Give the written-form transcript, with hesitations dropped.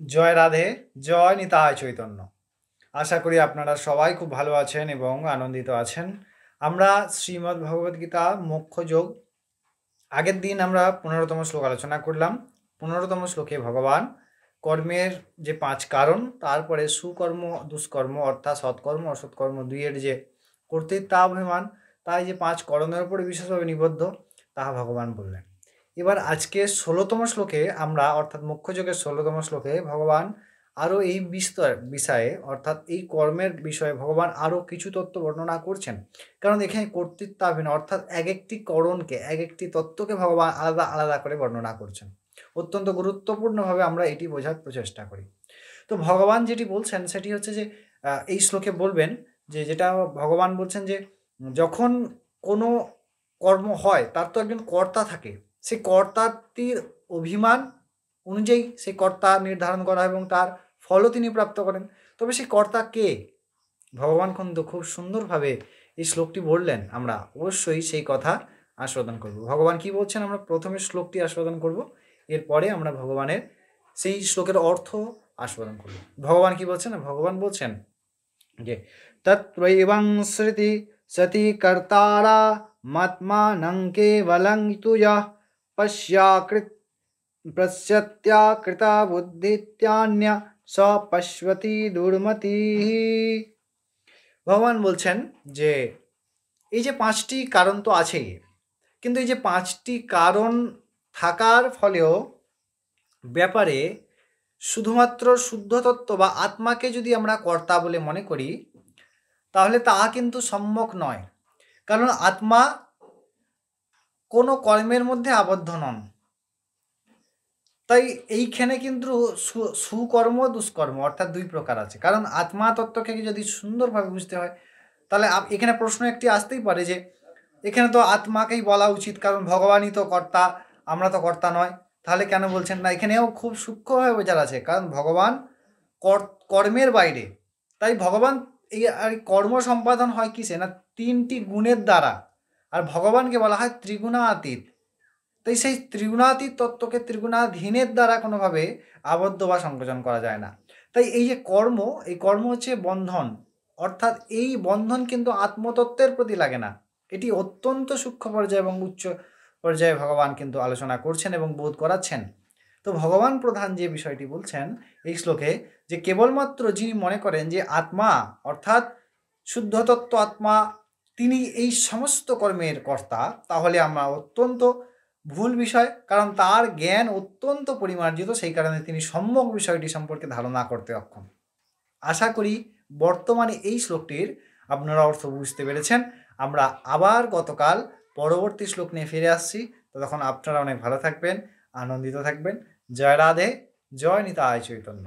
জয় রাধে, জয় নিতাই চৈতন্য। আশা করি আপনারা সবাই খুব ভালো আছেন এবং আনন্দিত আছেন। আমরা শ্রীমদ্ ভগবদ্গীতা মোক্ষযোগ আগের দিন আমরা ১৫তম শ্লোক আলোচনা করলাম। ১৫তম শ্লোকে ভগবান কর্মের যে ৫ কারণ, তারপরে সুকর্ম, দুষ্কর্ম অর্থাৎ সৎকর্ম, অসৎকর্ম ২ এর যে কর্তৃত্বাভিমান, তাই যে ৫ করণের উপরে বিশেষভাবে নিবদ্ধ, তাহা ভগবান বললেন। এবার আজকে ১৬তম শ্লোকে আমরা অর্থাৎ মোক্ষযোগের ১৬তম শ্লোকে ভগবান আরও এই বিষয়ে অর্থাৎ এই কর্মের বিষয়ে ভগবান আরও কিছু তত্ত্ব বর্ণনা করছেন। কারণ এখানে কর্তৃত্বাভিনয় অর্থাৎ এক একটি করণকে, এক একটি তত্ত্বকে ভগবান আলাদা আলাদা করে বর্ণনা করছেন। অত্যন্ত গুরুত্বপূর্ণভাবে আমরা এটি বোঝার প্রচেষ্টা করি। তো ভগবান যেটি বলছেন সেটি হচ্ছে যে এই শ্লোকে বলবেন যে যেটা ভগবান বলছেন যে যখন কোনো কর্ম হয় তার তো একজন কর্তা থাকে। সেই কর্তাটির অভিমান অনুযায়ী সেই কর্তা নির্ধারণ করা হয় এবং তার ফলও তিনি প্রাপ্ত করেন। তবে সেই কর্তা কে? ভগবান কিন্তু খুব সুন্দরভাবে এই শ্লোকটি বললেন। আমরা অবশ্যই সেই কথা আস্বাদন করব। ভগবান কি বলছেন আমরা প্রথমে শ্লোকটি আস্বাদন করব, এরপরে আমরা ভগবানের সেই শ্লোকের অর্থ আস্বাদন করব। ভগবান কি বলছেন? ভগবান বলছেন যে তত্ত্বৈবং স্মৃতি সতি কর্তারা মাত্মানং কেবলং তুয়া পশ্যত্যা কৃতা বুদ্ধিত্যান্য স পশ্যতি দুর্মতি। ভগবান বলছেন যে এই যে ৫টি কারণ তো আছেই, কিন্তু এই যে ৫টি কারণ থাকার ফলেও ব্যাপারে শুধুমাত্র শুদ্ধ তত্ত্ব বা আত্মাকে যদি আমরা কর্তা বলে মনে করি, তাহলে তাহা কিন্তু সম্যক নয়। কারণ আত্মা কোনো কর্মের মধ্যে আবদ্ধ নন। তাই এইখানে কিন্তু সুকর্ম দুষ্কর্ম অর্থাৎ ২ প্রকার আছে। কারণ আত্মা তত্ত্বকে যদি সুন্দরভাবে বুঝতে হয়, তাহলে এখানে প্রশ্ন একটি আসতেই পারে যে এখানে তো আত্মাকেই বলা উচিত, কারণ ভগবানই তো কর্তা, আমরা তো কর্তা নয়। তাহলে কেন বলছেন না? এখানেও খুব সূক্ষ্মভাবে বোঝার আছে, কারণ ভগবান কর্মের বাইরে। তাই ভগবান এই আর কর্ম সম্পাদন হয় কিসে? না ৩টি গুণের দ্বারা। আর ভগবানকে বলা হয় ত্রিগুণাতীত। তাই সেই ত্রিগুণাতীত তত্ত্বকে ত্রিগুণাধীনের দ্বারা কোনোভাবে আবদ্ধ বা সংকোচন করা যায় না। তাই এই যে কর্ম, এই কর্ম হচ্ছে বন্ধন, অর্থাৎ এই বন্ধন কিন্তু আত্মতত্ত্বের প্রতি লাগে না। এটি অত্যন্ত সূক্ষ্ম পর্যায়ে এবং উচ্চ পর্যায়ে ভগবান কিন্তু আলোচনা করছেন এবং বোধ করাচ্ছেন। তো ভগবান প্রধান যে বিষয়টি বলছেন এই শ্লোকে, যে কেবলমাত্র যিনি মনে করেন যে আত্মা অর্থাৎ শুদ্ধ তত্ত্ব আত্মা, তিনি এই সমস্ত কর্মের কর্তা, তাহলে আমরা অত্যন্ত ভুল বিষয়। কারণ তার জ্ঞান অত্যন্ত পরিমার্জিত, সেই কারণে তিনি সম্যক বিষয়টি সম্পর্কে ধারণা করতে অক্ষম। আশা করি বর্তমানে এই শ্লোকটির আপনারা অর্থ বুঝতে পেরেছেন। আমরা আবার গতকাল পরবর্তী শ্লোক নিয়ে ফিরে আসছি। ততক্ষণ আপনারা অনেক ভালো থাকবেন, আনন্দিত থাকবেন। জয় রাধে, জয় নিতাই চৈতন্য।